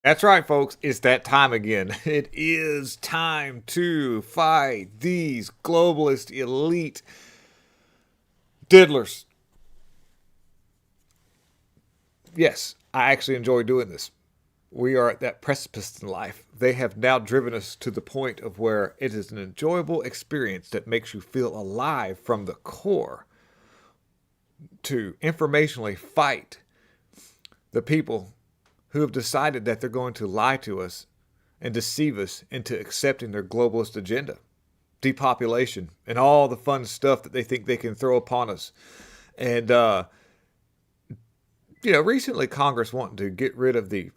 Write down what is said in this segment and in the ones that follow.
That's right, folks. It's that time again. It is time to fight these globalist elite diddlers. Yes, I actually enjoy doing this. We are at that precipice in life. They have now driven us to the point of where it is an enjoyable experience that makes you feel alive from the core to informationally fight the people who have decided that they're going to lie to us and deceive us into accepting their globalist agenda, depopulation, and all the fun stuff that they think they can throw upon us. And recently Congress wanting to get rid of the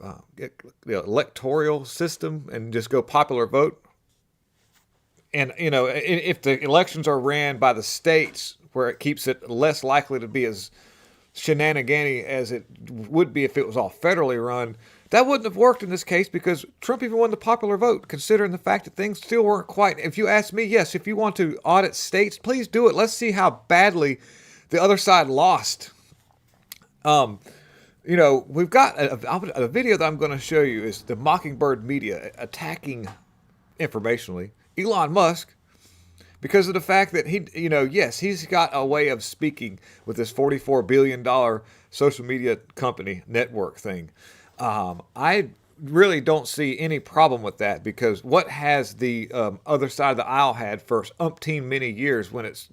electoral system and just go popular vote. And if the elections are ran by the states, where it keeps it less likely to be as shenanigans as it would be if it was all federally run. That wouldn't have worked in this case because Trump even won the popular vote, considering the fact that things still weren't quite. If you ask me, yes, if you want to audit states, please do it. Let's see how badly the other side lost. We've got a video that I'm going to show you is the Mockingbird media attacking informationally Elon Musk because of the fact that yes, he's got a way of speaking with this $44 billion social media company network thing. I really don't see any problem with that because what has the other side of the aisle had for umpteen many years when it's,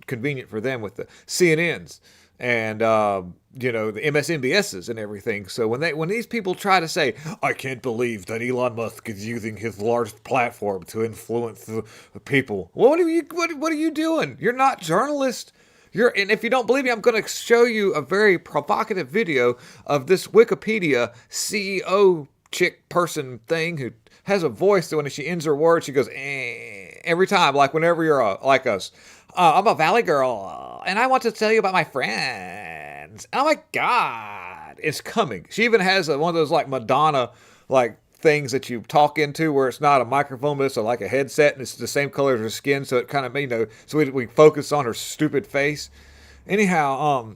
convenient for them with the CNNs and the MSNBSs and everything. So when these people try to say, I can't believe that Elon Musk is using his large platform to influence the people. What are you doing? You're not journalist. And if you don't believe me, I'm going to show you a very provocative video of this Wikipedia CEO chick person thing who has a voice that when she ends her words, she goes, every time, like whenever you're like us. I'm a Valley girl, and I want to tell you about my friends. Oh my God, it's coming. She even has one of those like Madonna like things that you talk into where it's not a microphone, but it's like a headset, and it's the same color as her skin, so it kind of so we focus on her stupid face. Anyhow,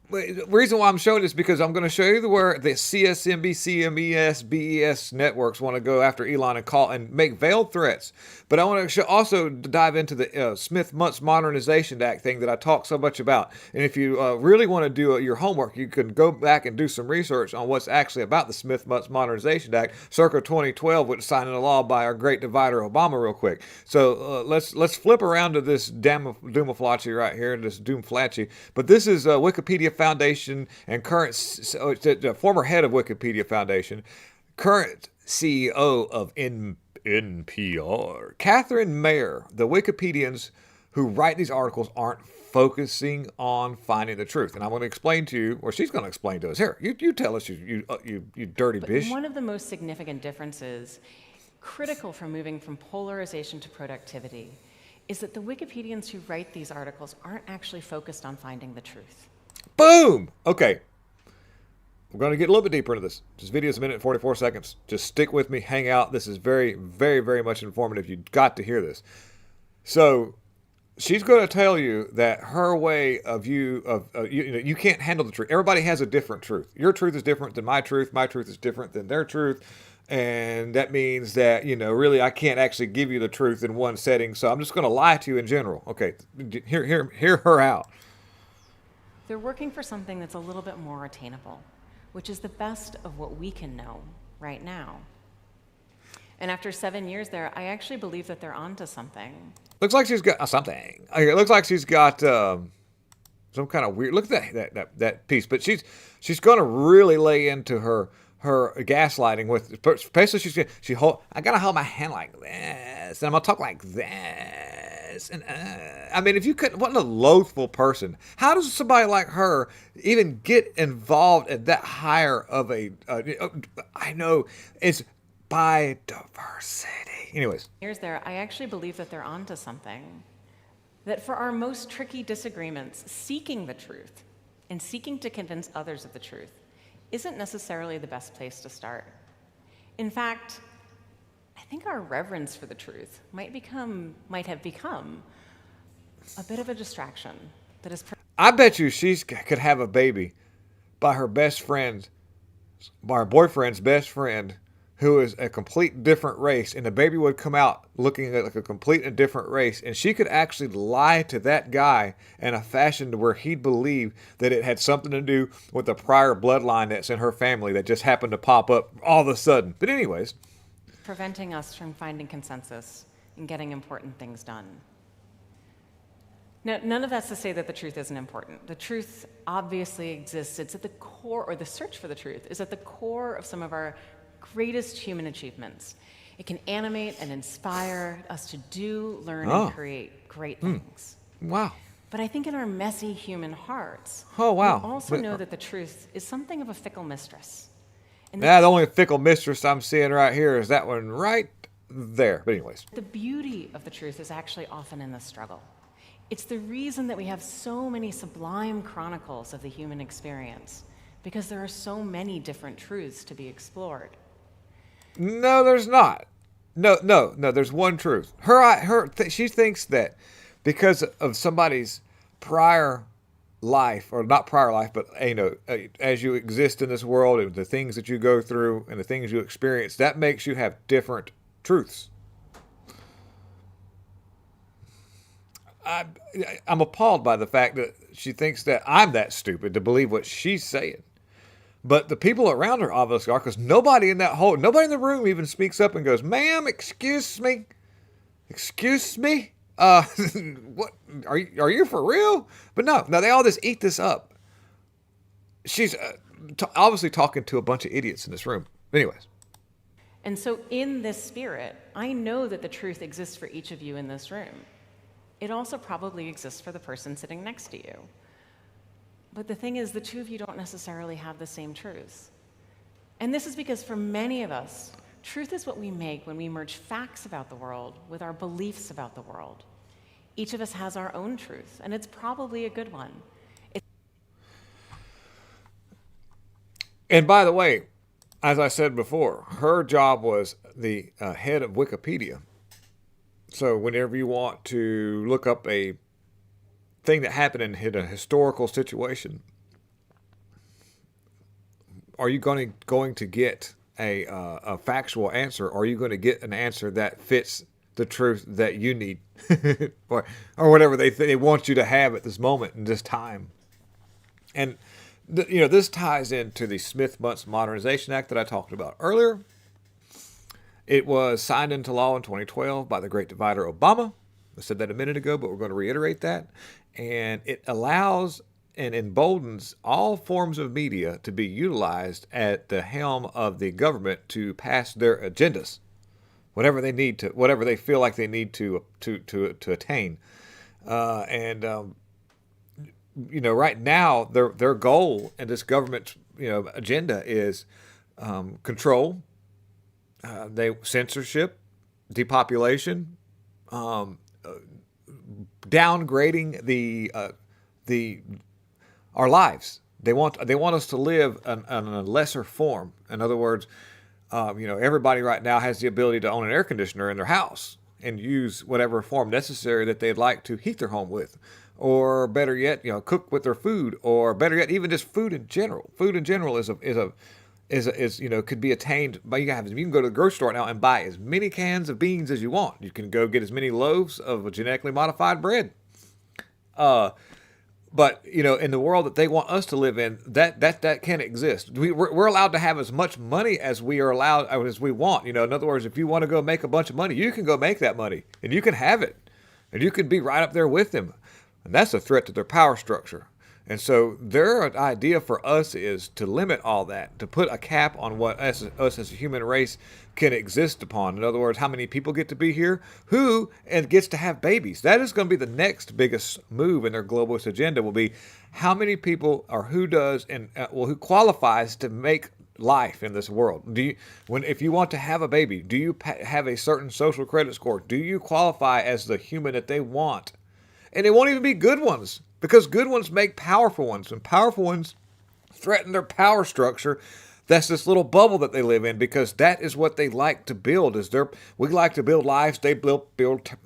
the reason why I'm showing this is because I'm going to show you where the CSMB, CMES, BES networks want to go after Elon and call and make veiled threats. But I want to also dive into the Smith-Muntz Modernization Act thing that I talked so much about. And if you really want to do your homework, you can go back and do some research on what's actually about the Smith-Muntz Modernization Act, circa 2012, which was signed into law by our great divider Obama, real quick. So let's flip around to this Doomaflachi right here, this Doomflachi. But this is Wikipedia Foundation and current former head of Wikipedia Foundation, current CEO of NPR, Katherine Mayor. The Wikipedians who write these articles aren't focusing on finding the truth, and I'm going to explain to you, or she's going to explain to us. Here, you tell us, you dirty bitch. One of the most significant differences, critical for moving from polarization to productivity, is that the Wikipedians who write these articles aren't actually focused on finding the truth. Boom! Okay. We're going to get a little bit deeper into this. This video is a minute and 44 seconds. Just stick with me. Hang out. This is very, very, very much informative. You've got to hear this. So she's going to tell you that her way of you can't handle the truth. Everybody has a different truth. Your truth is different than my truth. My truth is different than their truth. And that means that, really I can't actually give you the truth in one setting. So I'm just going to lie to you in general. Okay. Hear her out. They're working for something that's a little bit more attainable, which is the best of what we can know right now. And after 7 years there, I actually believe that they're onto something. Looks like she's got something. It looks like she's got some kind of weird. Look at that piece. But she's going to really lay into her gaslighting with. Especially I gotta hold my hand like this, and I'm gonna talk like this. And I mean, if you couldn't, what a loathful person. How does somebody like her even get involved at that higher of a? I know it's by diversity. Anyways, here's there. I actually believe that they're onto something. That for our most tricky disagreements, seeking the truth and seeking to convince others of the truth isn't necessarily the best place to start. In fact, I think our reverence for the truth might have become a bit of a distraction that is. I bet you she could have a baby by her best friend my boyfriend's best friend, who is a complete different race, and the baby would come out looking like a complete and different race, and she could actually lie to that guy in a fashion to where he'd believe that it had something to do with the prior bloodline that's in her family that just happened to pop up all of a sudden. But anyways, preventing us from finding consensus and getting important things done. Now, none of that's to say that the truth isn't important. The truth obviously exists. It's at the core, or the search for the truth is at the core of some of our greatest human achievements. It can animate and inspire us to do, learn, and create great things. Wow. But I think in our messy human hearts, Oh, wow. we also know that the truth is something of a fickle mistress. And Yeah, the only fickle mistress I'm seeing right here is that one right there. But anyways. the beauty of the truth is actually often in the struggle. It's the reason that we have so many sublime chronicles of the human experience, because there are so many different truths to be explored. No, there's not. No. There's one truth. She thinks that because of somebody's prior life, or not prior life, but as you exist in this world and the things that you go through and the things you experience, that makes you have different truths. I'm appalled by the fact that she thinks that I'm that stupid to believe what she's saying. But the people around her obviously are, because nobody in the room even speaks up and goes, "Ma'am, excuse me. Excuse me? What, are you for real?" But no, they all just eat this up. She's obviously talking to a bunch of idiots in this room. Anyways. And so in this spirit, I know that the truth exists for each of you in this room. It also probably exists for the person sitting next to you. But the thing is, the two of you don't necessarily have the same truths. And this is because for many of us, truth is what we make when we merge facts about the world with our beliefs about the world. Each of us has our own truth, and it's probably a good one. And by the way, as I said before, her job was the head of Wikipedia. So whenever you want to look up a thing that happened in a historical situation, are you going to get a factual answer, or are you going to get an answer that fits the truth that you need, or whatever they want you to have at this moment in this time? And this ties into the Smith-Muntz Modernization Act that I talked about earlier. It was signed into law in 2012 by the great divider Obama. I said that a minute ago, but we're going to reiterate that. And it allows and emboldens all forms of media to be utilized at the helm of the government to pass their agendas, whatever they feel like they need to attain. Right now their goal in this government agenda is control. Censorship, depopulation, downgrading our lives. They want us to live in a lesser form. In other words, everybody right now has the ability to own an air conditioner in their house and use whatever form necessary that they'd like to heat their home with, or better yet, cook with their food, or better yet, even just food in general. Food in general could be attained by you can go to the grocery store now and buy as many cans of beans as you want. You can go get as many loaves of genetically modified bread. But in the world that they want us to live in, that can't exist. We're allowed to have as much money as we want. In other words, if you want to go make a bunch of money, you can go make that money, and you can have it, and you can be right up there with them, and that's a threat to their power structure. And so their idea for us is to limit all that, to put a cap on what us as a human race can exist upon. In other words, how many people get to be here, and gets to have babies. That is going to be the next biggest move in their globalist agenda, will be how many people, or who does, and who qualifies to make life in this world. If you want to have a baby, do you have a certain social credit score? Do you qualify as the human that they want? And it won't even be good ones, because good ones make powerful ones, and powerful ones threaten their power structure. That's this little bubble that they live in, because that is what they like to build. We like to build lives, they build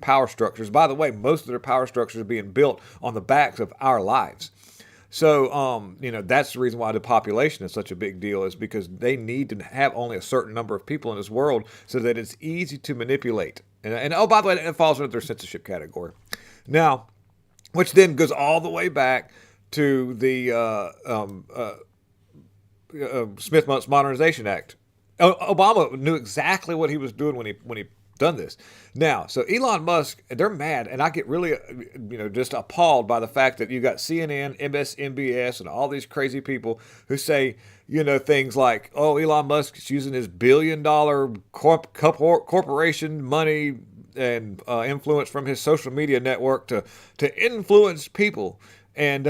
power structures. By the way, most of their power structures are being built on the backs of our lives. So, that's the reason why the population is such a big deal, is because they need to have only a certain number of people in this world so that it's easy to manipulate. And oh, by the way, it falls under their censorship category. Now, which then goes all the way back to the Smith Modernization Act. Obama knew exactly what he was doing when he done this. Now, so Elon Musk, they're mad, and I get really, just appalled by the fact that you got CNN, MSNBS, and all these crazy people who say, things like, "Oh, Elon Musk is using his billion-dollar corporation money and influence from his social media network to influence people," and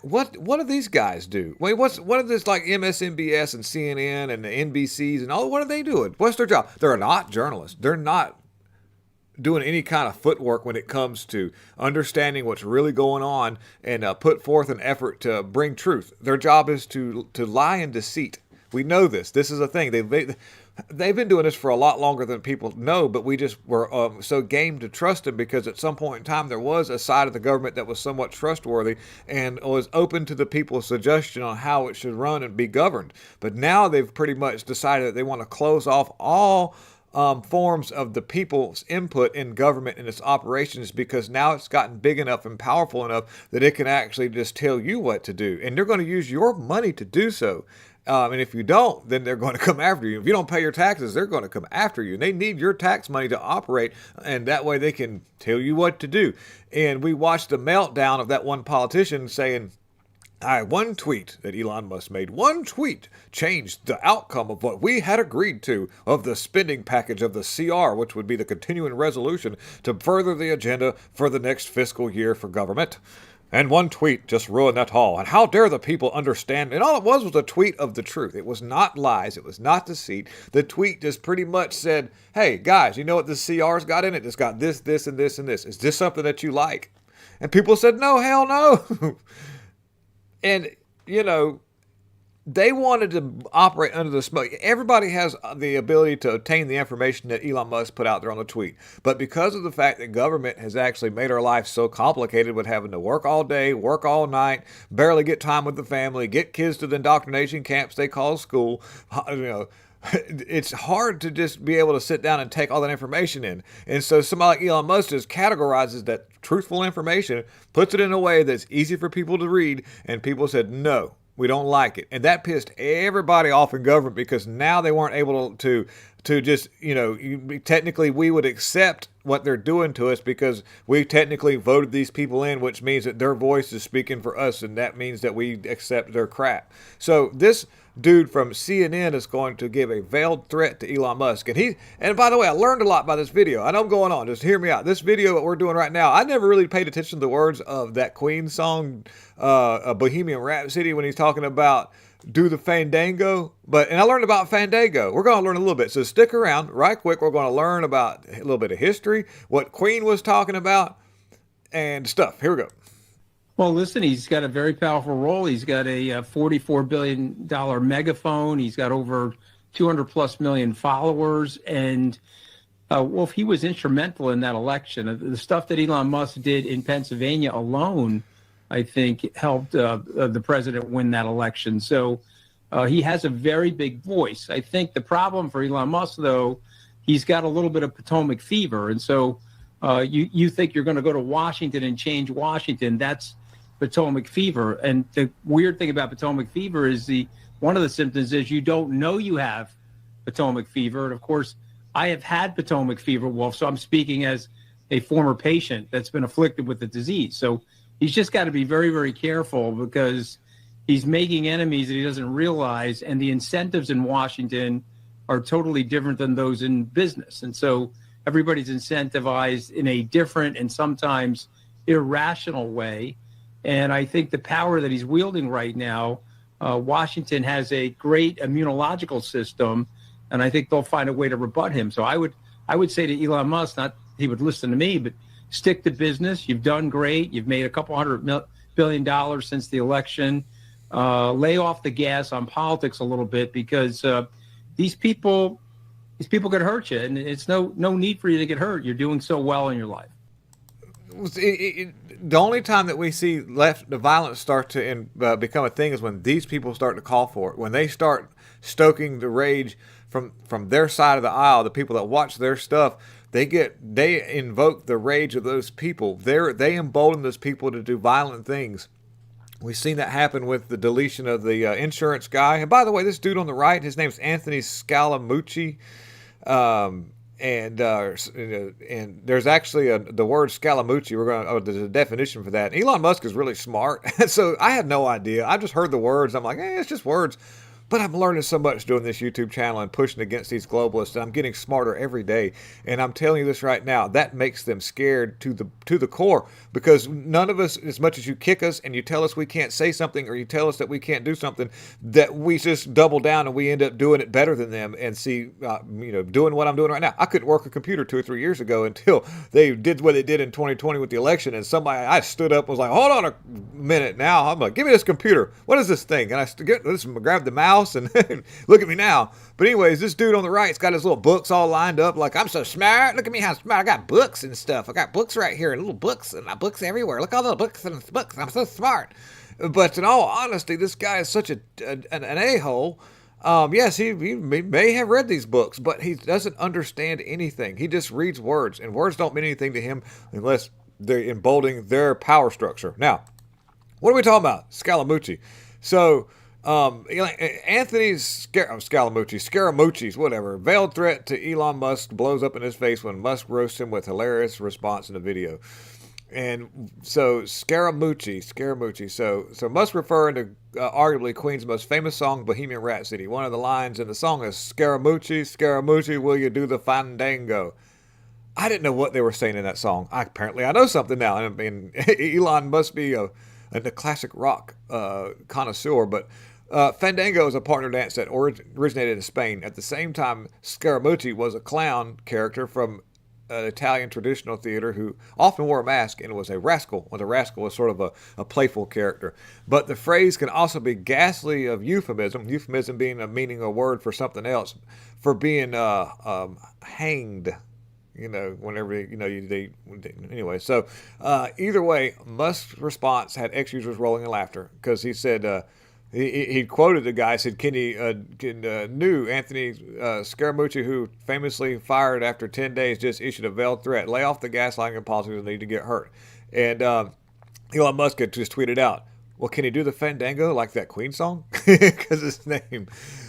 What do these guys do? Wait, what are this like MSNBS and CNN and the NBCs and all? What are they doing? What's their job? They're not journalists. They're not doing any kind of footwork when it comes to understanding what's really going on and put forth an effort to bring truth. Their job is to lie and deceit. We know this. This is a thing. They've been doing this for a lot longer than people know, but we just were so game to trust them because at some point in time there was a side of the government that was somewhat trustworthy and was open to the people's suggestion on how it should run and be governed. But now they've pretty much decided that they want to close off all forms of the people's input in government and its operations, because now it's gotten big enough and powerful enough that it can actually just tell you what to do. And they're going to use your money to do so. And if you don't, then they're going to come after you. If you don't pay your taxes, they're going to come after you. And they need your tax money to operate, and that way they can tell you what to do. And we watched the meltdown of that one politician saying, one tweet that Elon Musk made, one tweet changed the outcome of what we had agreed to of the spending package of the CR, which would be the continuing resolution to further the agenda for the next fiscal year for government. And one tweet just ruined that all. And how dare the people understand? And all it was a tweet of the truth. It was not lies. It was not deceit. The tweet just pretty much said, hey, guys, you know what this CR's got in it? It's got this, this, and this, and this. Is this something that you like? And people said, no, hell no. And, they wanted to operate under the smoke. Everybody has the ability to obtain the information that Elon Musk put out there on the tweet. But because of the fact that government has actually made our life so complicated with having to work all day, work all night, barely get time with the family, get kids to the indoctrination camps they call school, it's hard to just be able to sit down and take all that information in. And so somebody like Elon Musk just categorizes that truthful information, puts it in a way that's easy for people to read, and people said, no, we don't like it. And that pissed everybody off in government, because now they weren't able to just, technically we would accept what they're doing to us because we technically voted these people in, which means that their voice is speaking for us, and that means that we accept their crap. So this dude from CNN is going to give a veiled threat to Elon Musk. And by the way, I learned a lot by this video. I know I'm going on. Just hear me out. This video that we're doing right now, I never really paid attention to the words of that Queen song, Bohemian Rhapsody, when he's talking about do the Fandango. And I learned about Fandango. We're going to learn a little bit. So stick around right quick. We're going to learn about a little bit of history, what Queen was talking about, and stuff. Here we go. Well, listen, he's got a very powerful role. He's got a $44 billion megaphone. He's got over 200 plus million followers. And if he was instrumental in that election, the stuff that Elon Musk did in Pennsylvania alone, I think helped the president win that election. So he has a very big voice. I think the problem for Elon Musk, though, he's got a little bit of Potomac fever. And so you think you're going to go to Washington and change Washington. That's Potomac fever. And the weird thing about Potomac fever is one of the symptoms is you don't know you have Potomac fever. And of course, I have had Potomac fever, Wolf. So I'm speaking as a former patient that's been afflicted with the disease. So he's just got to be very, very careful, because he's making enemies that he doesn't realize. And the incentives in Washington are totally different than those in business. And so everybody's incentivized in a different and sometimes irrational way. And I think the power that he's wielding right now, Washington has a great immunological system, and I think they'll find a way to rebut him. So I would say to Elon Musk, not he would listen to me, but stick to business. You've done great. You've made a couple $100 billion since the election. Lay off the gas on politics a little bit, because these people could hurt you, and it's no need for you to get hurt. You're doing so well in your life. the only time that we see the violence start to become a thing is when these people start to call for it. When they start stoking the rage from their side of the aisle, the people that watch their stuff, they invoke the rage of those people. They embolden those people to do violent things. We've seen that happen with the deletion of the insurance guy. And by the way, this dude on the right, his name's Anthony Scaramucci. And there's actually the word Scaramucci. There's a definition for that. Elon Musk is really smart. So I had no idea. I just heard the words. I'm like, it's just words. But I'm learning so much doing this YouTube channel and pushing against these globalists, and I'm getting smarter every day. And I'm telling you this right now, that makes them scared to the core, because none of us, as much as you kick us and you tell us we can't say something, or you tell us that we can't do something, that we just double down and we end up doing it better than them and doing what I'm doing right now. I couldn't work a computer 2 or 3 years ago until they did what they did in 2020 with the election, and I stood up and was like, hold on a minute now. I'm like, give me this computer. What is this thing? And I grabbed the mouse and look at me now. But anyways, this dude on the right's got his little books all lined up like, I'm so smart. Look at me how smart. I got books and stuff. I got books right here and little books, and my books everywhere. Look, all the books and books. I'm so smart. But in all honesty, this guy is such an a-hole. Yes, he may have read these books, but he doesn't understand anything. He just reads words, and words don't mean anything to him unless they're emboldening their power structure. Now, what are we talking about? Scaramucci. So, Anthony Scaramucci's whatever, veiled threat to Elon Musk blows up in his face when Musk roasts him with hilarious response in the video. And so Scaramucci. So Musk referring to arguably Queen's most famous song, Bohemian Rhapsody. One of the lines in the song is, Scaramucci, will you do the fandango? I didn't know what they were saying in that song. Apparently I know something now. I mean, Elon must be a classic rock connoisseur, but fandango is a partner dance that originated in Spain. At the same time, Scaramucci was a clown character from Italian traditional theater who often wore a mask and was a rascal. Well, the rascal was sort of a playful character. But the phrase can also be ghastly of euphemism being meaning a word for something else, for being hanged. Whenever, anyway. So either way, Musk's response had ex-users rolling in laughter, because he said, he quoted the guy, said, knew Anthony Scaramucci, who famously fired after 10 days, just issued a veiled threat, lay off the gaslighting and policies and need to get hurt. And Elon Musk had just tweeted out, well, can he do the fandango like that Queen song? Because his name.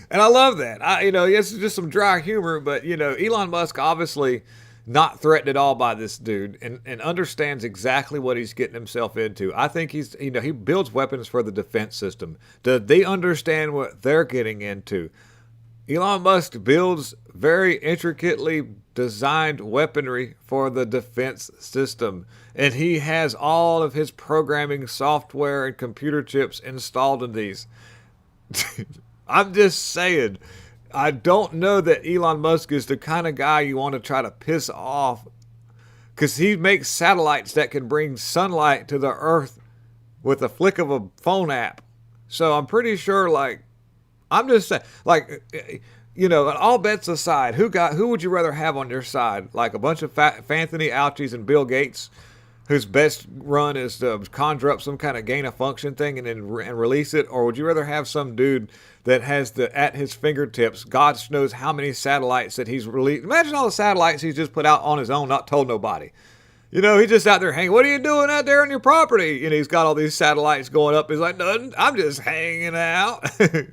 And I love that. It's just some dry humor, but, Elon Musk obviously not threatened at all by this dude, and understands exactly what he's getting himself into. I think he builds weapons for the defense system. Do they understand what they're getting into? Elon Musk builds very intricately designed weaponry for the defense system, and he has all of his programming software and computer chips installed in these. I'm just saying, I don't know that Elon Musk is the kind of guy you want to try to piss off, because he makes satellites that can bring sunlight to the earth with a flick of a phone app. So I'm pretty sure, I'm just saying, all bets aside, who would you rather have on your side? Like a bunch of Anthony Fauci's and Bill Gates, whose best run is to conjure up some kind of gain of function thing and then release it? Or would you rather have some dude that has at his fingertips, God knows how many satellites that he's released? Imagine all the satellites he's just put out on his own, not told nobody. He's just out there hanging. What are you doing out there on your property? He's got all these satellites going up. He's like, nothing, I'm just hanging out.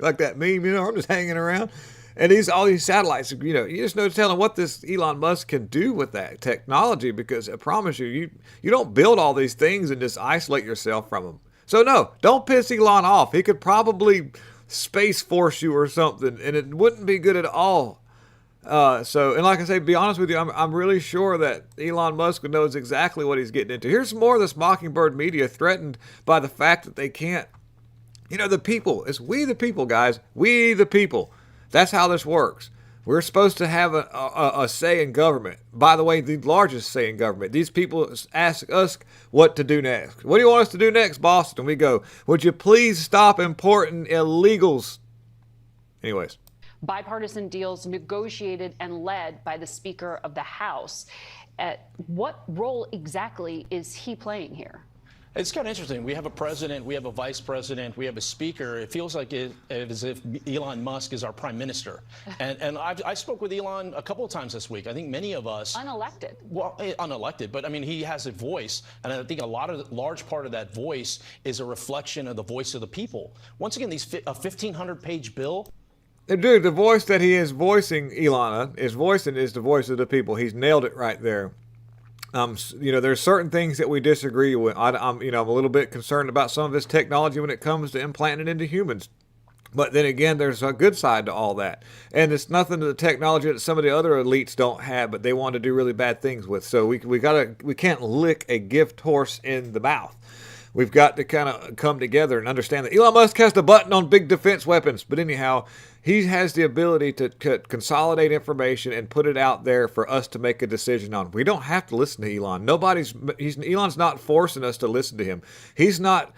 Like that meme, I'm just hanging around. And all these satellites, you just no telling what this Elon Musk can do with that technology, because I promise you don't build all these things and just isolate yourself from them. So no, don't piss Elon off. He could probably Space Force you or something, and it wouldn't be good at all. And like I say, be honest with you, I'm really sure that Elon Musk knows exactly what he's getting into. Here's more of this Mockingbird media threatened by the fact that they can't, the people. It's we the people, guys. We the people. That's how this works. We're supposed to have a say in government. By the way, the largest say in government. These people ask us what to do next. What do you want us to do next, boss? And we go, would you please stop importing illegals? Anyways. bipartisan deals negotiated and led by the Speaker of the House. What role exactly is he playing here? It's kind of interesting. We have a president, we have a vice president, we have a speaker. It feels like it as if Elon Musk is our prime minister. And I spoke with Elon a couple of times this week. I think many of us Unelected. Well, unelected, but I mean, he has a voice, and I think large part of that voice is a reflection of the voice of the people. Once again, a 1,500-page bill. Dude, the voice that he is voicing, Ilana, is the voice of the people. He's nailed it right there. There's certain things that we disagree with. I'm a little bit concerned about some of this technology when it comes to implanting it into humans. But then again, there's a good side to all that. And it's nothing to the technology that some of the other elites don't have, but they want to do really bad things with. So we can't lick a gift horse in the mouth. We've got to kind of come together and understand that Elon Musk has the button on big defense weapons. But anyhow, he has the ability to consolidate information and put it out there for us to make a decision on. We don't have to listen to Elon. Elon's not forcing us to listen to him. He's not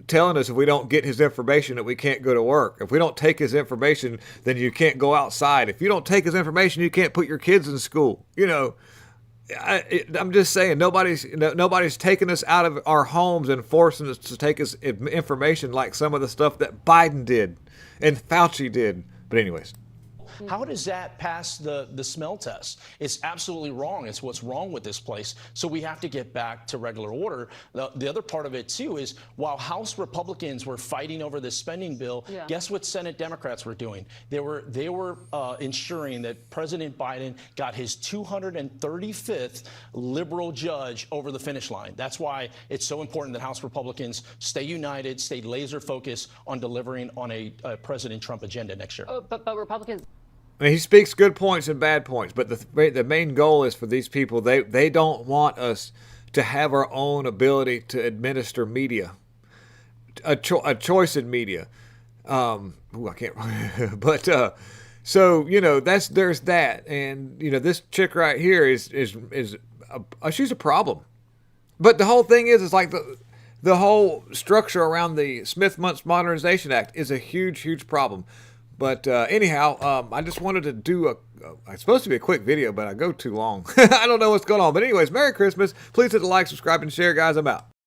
telling us if we don't get his information that we can't go to work. If we don't take his information, then you can't go outside. If you don't take his information, you can't put your kids in school. I'm just saying, nobody's taking us out of our homes and forcing us to take us information like some of the stuff that Biden did and Fauci did. But anyways. How does that pass the smell test? It's absolutely wrong. It's what's wrong with this place. So we have to get back to regular order. The other part of it, too, is while House Republicans were fighting over this spending bill, guess what Senate Democrats were doing? They were ensuring that President Biden got his 235th liberal judge over the finish line. That's why it's so important that House Republicans stay united, stay laser focused on delivering on a President Trump agenda next year. But Republicans. I mean, he speaks good points and bad points, but the main goal is for these people, they don't want us to have our own ability to administer media, a choice in media. I can't, but there's that, and this chick right here is she's a problem. But the whole thing is like the whole structure around the Smith-Mundt Modernization Act is a huge problem. But anyhow, I just wanted to do it's supposed to be a quick video, but I go too long. I don't know what's going on. But anyways, Merry Christmas. Please hit the like, subscribe, and share, guys. I'm out.